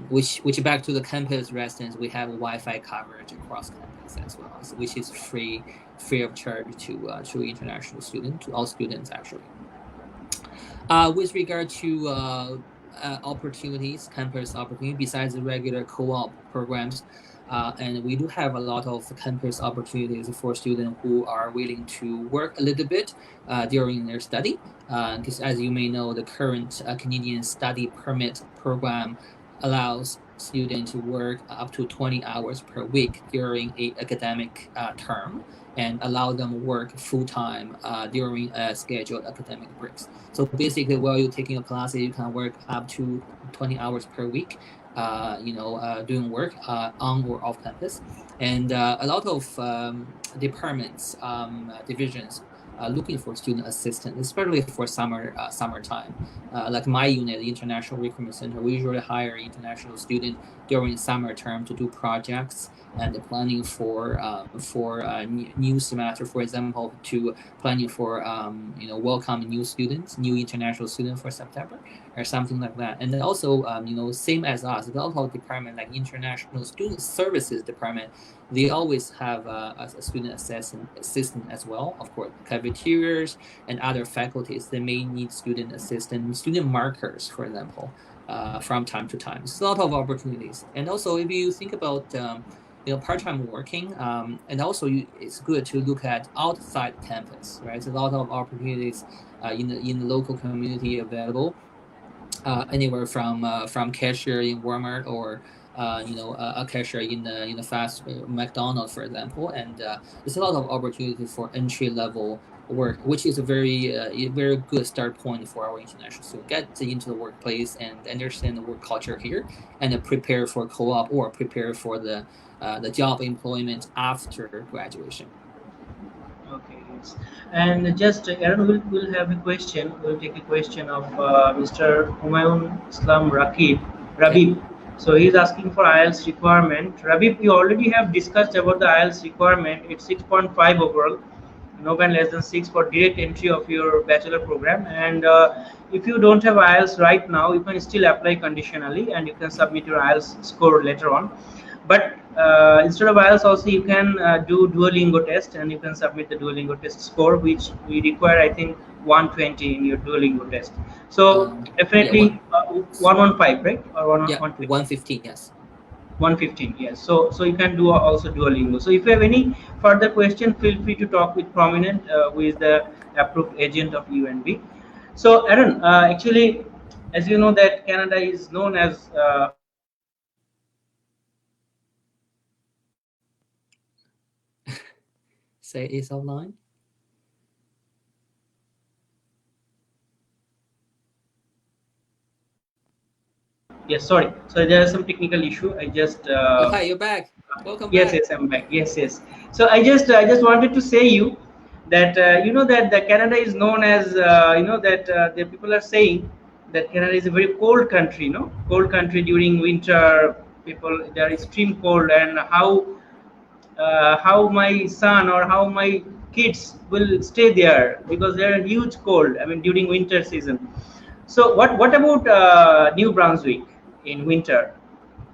Which back to the campus residence, we have Wi-Fi coverage across campus as well, which is free of charge to international students, to all students actually. With regard to opportunities, campus opportunities, besides the regular co-op programs, and we do have a lot of campus opportunities for students who are willing to work a little bit during their study. Because as you may know, the current Canadian study permit program allows students to work up to 20 hours per week during an academic term, and allow them work full-time during scheduled academic breaks. So basically, while you're taking a class, you can work up to 20 hours per week, doing work on or off campus. And a lot of departments, divisions, looking for student assistance, especially for summertime. Like my unit, the International Recruitment Center, we usually hire international students during summer term to do projects and planning for new semester, for example, to planning for welcome new international students for September or something like that. And then also same as us, the local department like International Student Services Department, they always have a student assistant as well. Of course, cafeterias and other faculties, they may need student assistant, student markers, for example, from time to time. It's a lot of opportunities. And also, if you think about part-time working, and also it's good to look at outside campus, right? There's a lot of opportunities in the local community available. anywhere from cashier in Walmart or a cashier in the fast McDonald's, for example. And there's a lot of opportunity for entry level work, which is a very good start point for our international students. Get into the workplace and understand the work culture here, and prepare for co-op or prepare for the job employment after graduation. Okay, yes. And just Aaron will have a question. We'll take a question of Mr. Humayun Islam Rabib. So he's asking for IELTS requirement. Rabib, you already have discussed about the IELTS requirement. It's 6.5 overall, no band less than 6 for direct entry of your bachelor program. And if you don't have IELTS right now, you can still apply conditionally and you can submit your IELTS score later on. But instead of IELTS also you can do Duolingo test, and you can submit the Duolingo test score, which we require I think 120 in your Duolingo test. So definitely 115, right? Or 115, yes. 115, yes. So you can do also Duolingo. So if you have any further question, feel free to talk with Prominent, who is the approved agent of UNB. So Aaron, actually, as you know that Canada is known as Say it's online. Yes, sorry. So there is some technical issue. I just. Hi, you're back. Welcome yes, back. Yes, I'm back. Yes. So I just wanted to say you that that the Canada is known as that the people are saying that Canada is a very cold country. Cold country during winter. People, they are extreme cold, and how my son or how my kids will stay there because they are huge cold. I mean during winter season. So what about New Brunswick in winter?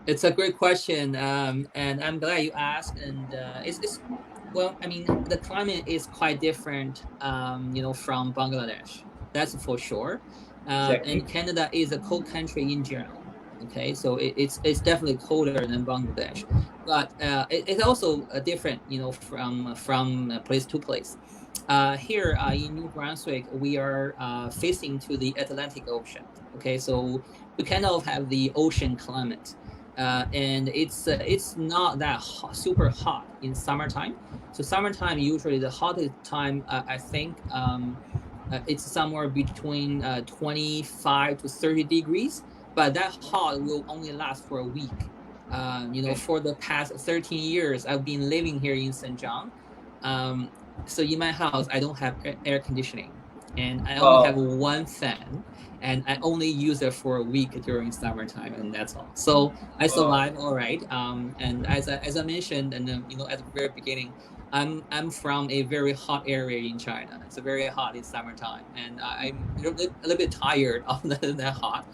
It's a great question, and I'm glad you asked. And it's well, I mean, the climate is quite different, from Bangladesh. That's for sure. Exactly. And Canada is a cold country in general. Okay, so it's definitely colder than Bangladesh, but it's also different, from place to place. Here in New Brunswick, we are facing to the Atlantic Ocean. Okay, so we kind of have the ocean climate. And it's not that super hot in summertime. So summertime usually the hottest time I think it's somewhere between 25 to 30 degrees, but that hot will only last for a week. For the past 13 years I've been living here in St. John. So in my house I don't have air conditioning, and I only have one fan, and I only use it for a week during summertime, and that's all. So I survive all right. And as I mentioned, and at the very beginning, I'm from a very hot area in China. It's very hot in summertime, and I'm a little bit tired of that hot.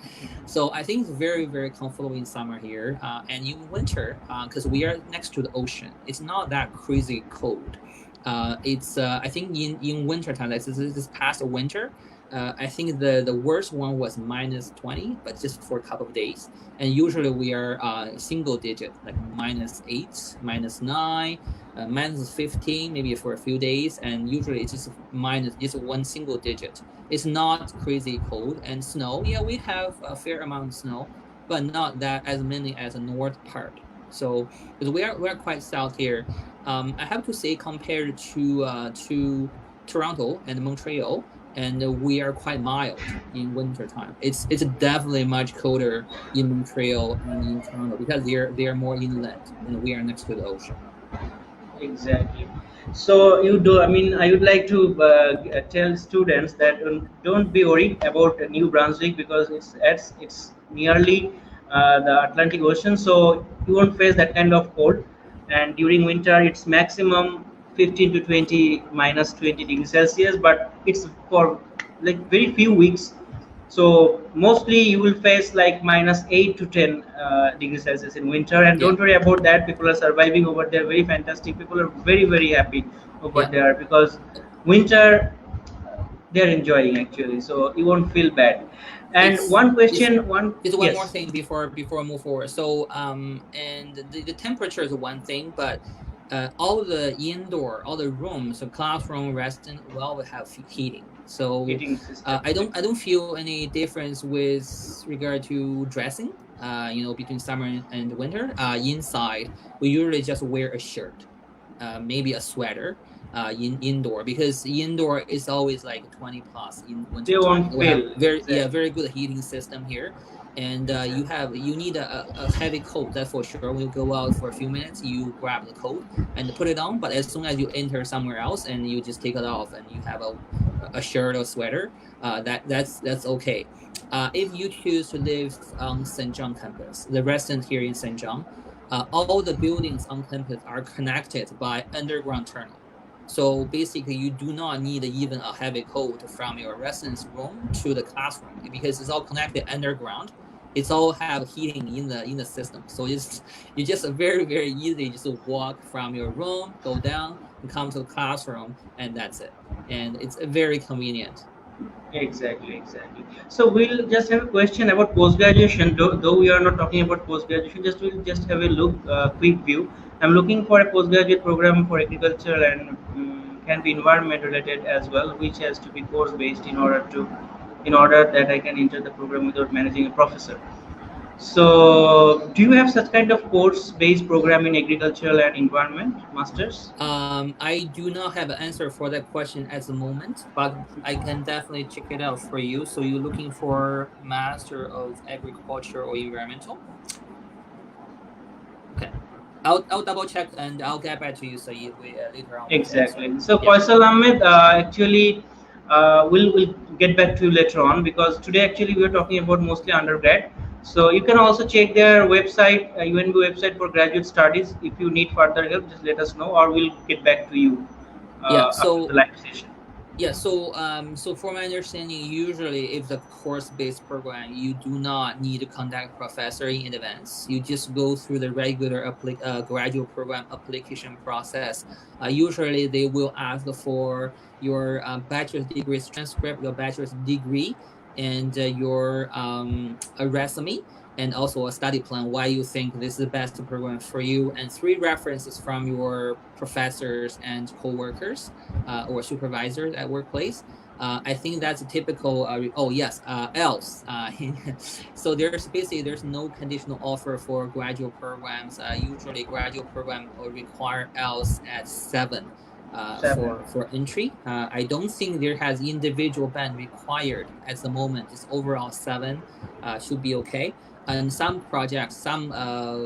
So I think it's very, very comfortable in summer here, and in winter, because we are next to the ocean, it's not that crazy cold. It's I think in winter time, like this past winter, I think the worst one was -20, but just for a couple of days. And usually we are single digit, like -8, -9, -15, maybe for a few days. And usually it's just one single digit. It's not crazy cold. And snow, yeah, we have a fair amount of snow, but not that as many as the north part. So because we are quite south here. I have to say, compared to Toronto and Montreal, and we are quite mild in winter time. It's definitely much colder in Montreal and in Toronto because they are more inland and we are next to the ocean. Exactly. So you do. I mean, I would like to tell students that don't be worried about New Brunswick because it's nearly the Atlantic Ocean, so you won't face that kind of cold. And during winter, it's maximum 15 to 20 -20 degrees Celsius, but it's for like very few weeks. So mostly you will face like -8 to 10 degrees Celsius in winter, and don't worry about that. People are surviving over there, very fantastic. People are very, very happy over there because winter they're enjoying actually. So you won't feel bad. And one question, one more thing before I move forward. So and the temperature is one thing, but all the indoor, all the rooms, the classroom, restaurant, well, we have heating. So Heating system. I don't feel any difference with regard to dressing. Between summer and winter. Inside, we usually just wear a shirt, maybe a sweater. Indoor, because indoor is always like 20 plus in winter They time. won't We have fail. very good heating system here, and you need a heavy coat. That's for sure. When you go out for a few minutes, you grab the coat and put it on. But as soon as you enter somewhere else, and you just take it off, and you have a shirt or sweater, that's okay. If you choose to live on St. John campus, the resident here in St. John, all the buildings on campus are connected by underground tunnel. So basically, you do not need even a heavy coat from your residence room to the classroom, because it's all connected underground. It's all have heating in the system. So you just very easy just walk from your room, go down, and come to the classroom, and that's it. And it's very convenient. Exactly. So we'll just have a question about post-graduation. Though we are not talking about post-graduation, we'll just have a look, quick view. I'm looking for a postgraduate program for agriculture and can be environment related as well, which has to be course based in order that I can enter the program without managing a professor. So, do you have such kind of course-based program in agricultural and environment masters? I do not have an answer for that question at the moment, but I can definitely check it out for you. So you're looking for Master of Agriculture or Environmental? Okay, I'll double check and I'll get back to you. So later on. Exactly. So Yeah. Faisal Ahmed, actually, we'll get back to you later on, because today actually we're talking about mostly undergrad. So you can also check their website, UNB website for graduate studies. If you need further help, just let us know, or we'll get back to you after the live session. Yeah, so for my understanding, usually if the course-based program, you do not need to contact professor in advance. You just go through the regular graduate program application process. Usually they will ask for your bachelor's degree transcript, your bachelor's degree, and your a resume, and also a study plan, why you think this is the best program for you, and 3 references from your professors and co-workers or supervisors at workplace. I think that's a typical, else. So there's no conditional offer for graduate programs. Usually graduate program will require else at 7. For entry. I don't think there has individual band required at the moment. It's overall 7 should be okay. And some projects, some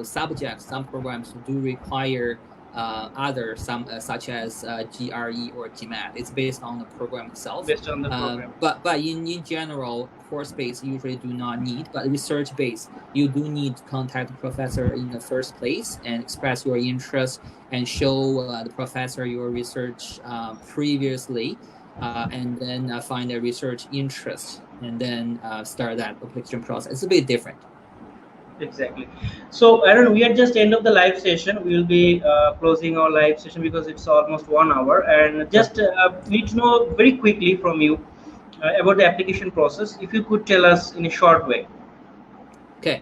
subjects, some programs do require such as GRE or GMAT. It's based on the program itself. Based on the program. But in general, course-based usually do not need, but research-based, you do need to contact the professor in the first place and express your interest and show the professor your research previously, and then find a research interest, and then start that application process. It's a bit different. Exactly. So Aaron, we are just end of the live session. We will be closing our live session because it's almost 1 hour, and just need to know very quickly from you about the application process. If you could tell us in a short way. Okay.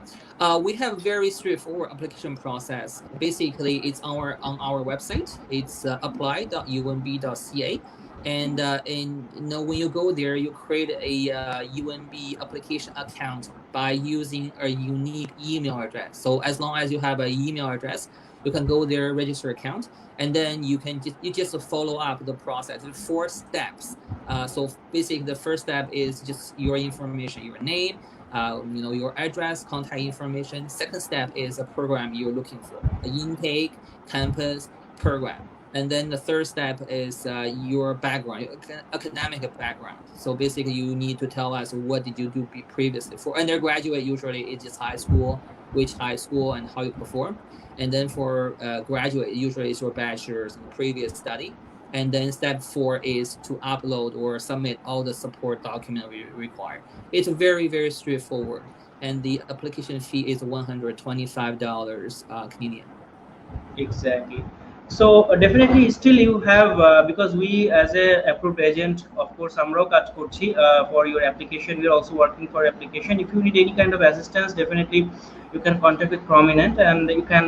We have very straightforward application process. Basically, it's on our website. It's apply.unb.ca. And when you go there, you create a UNB application account by using a unique email address. So as long as you have an email address, you can go there, register account, and then you just follow up the process. There's 4 steps. So basically, the first step is just your information, your name, your address, contact information. Second step is a program you're looking for, the intake, campus, program. And then the third step is your background, your academic background. So basically, you need to tell us what did you do previously. For undergraduate, usually it's just high school, which high school, and how you perform. And then for graduate, usually it's your bachelor's and previous study. And then step 4 is to upload or submit all the support document we require. It's very, very straightforward. And the application fee is $125 Canadian. Exactly. So definitely still you have, because we as a approved agent, of course, আমরাও কাজ করছি for your application. We are also working for application. If you need any kind of assistance, definitely you can contact with Prominent, and you can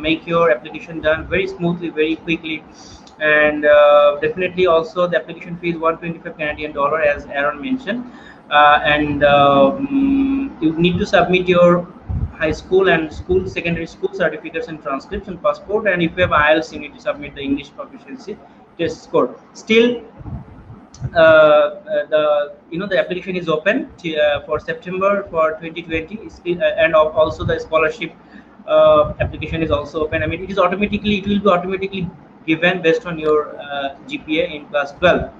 make your application done very smoothly, very quickly, and definitely also the application fee is 125 Canadian dollar, as Aaron mentioned, and you need to submit your high school and secondary school certificates and transcripts and passport, and if you have IELTS, you need to submit the English proficiency test score. Still, the application is open for September for 2020, and also the scholarship application is also open. I mean, it will be automatically given based on your GPA in class 12.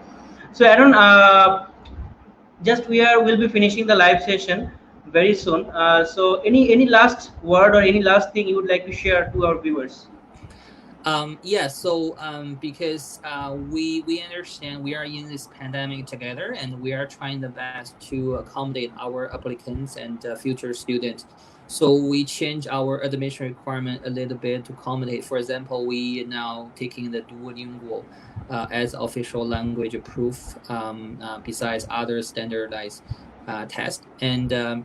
So Aaron, we'll be finishing the live session very soon. So any last word or any last thing you would like to share to our viewers? Because we understand we are in this pandemic together, and we are trying the best to accommodate our applicants and future students. So we change our admission requirement a little bit to accommodate. For example, we now taking the Duolingo as official language proof, besides other standardized tests. And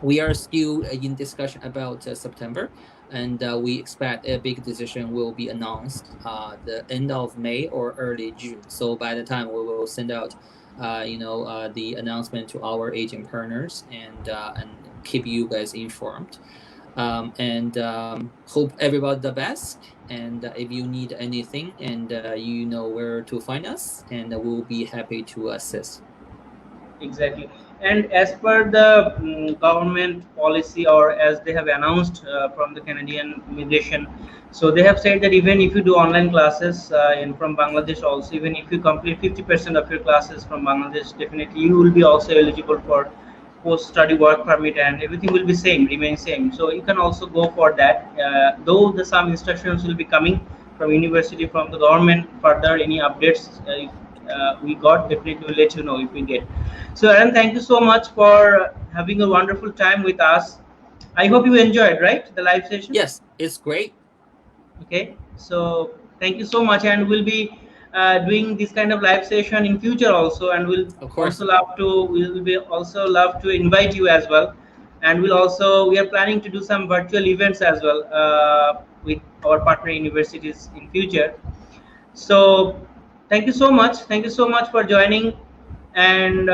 we are still in discussion about September. And we expect a big decision will be announced the end of May or early June. So by the time we will send out, the announcement to our agent partners and keep you guys informed. Hope everybody the best. And if you need anything, and you know where to find us, and we'll be happy to assist. Exactly. And as per the government policy, or as they have announced from the Canadian immigration, so they have said that even if you do online classes from Bangladesh also, even if you complete 50% of your classes from Bangladesh, definitely you will be also eligible for post-study work permit, and everything will be remain same. So you can also go for that. Though some instructions will be coming from university, from the government, further any updates we got, definitely will let you know if we get. So Aaron, thank you so much for having a wonderful time with us. I hope you enjoyed, right, the live session? Yes, it's great. Okay, so thank you so much, and we'll be doing this kind of live session in future also, and we'll also love to invite you as well. And we are planning to do some virtual events as well with our partner universities in future. So thank you so much for joining. And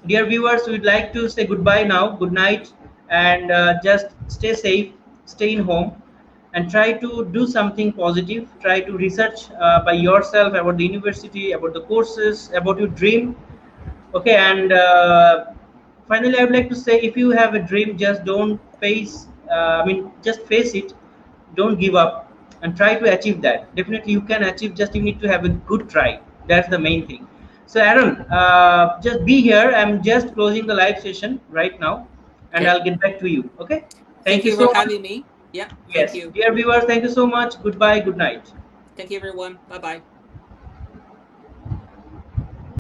dear viewers, we'd like to say goodbye now, good night, and just stay safe, stay in home, and try to do something positive. Try to research by yourself about the university, about the courses, about your dream. Okay, and finally, I would like to say, if you have a dream, just don't just face it. Don't give up, and try to achieve that. Definitely, you can achieve. Just you need to have a good try. That's the main thing. So Aaron, just be here. I'm just closing the live session right now, and I'll get back to you. Okay. Thank you for having me. Yeah. Yes. Thank you. Dear viewers, thank you so much. Goodbye. Good night. Thank you, everyone. Bye-bye.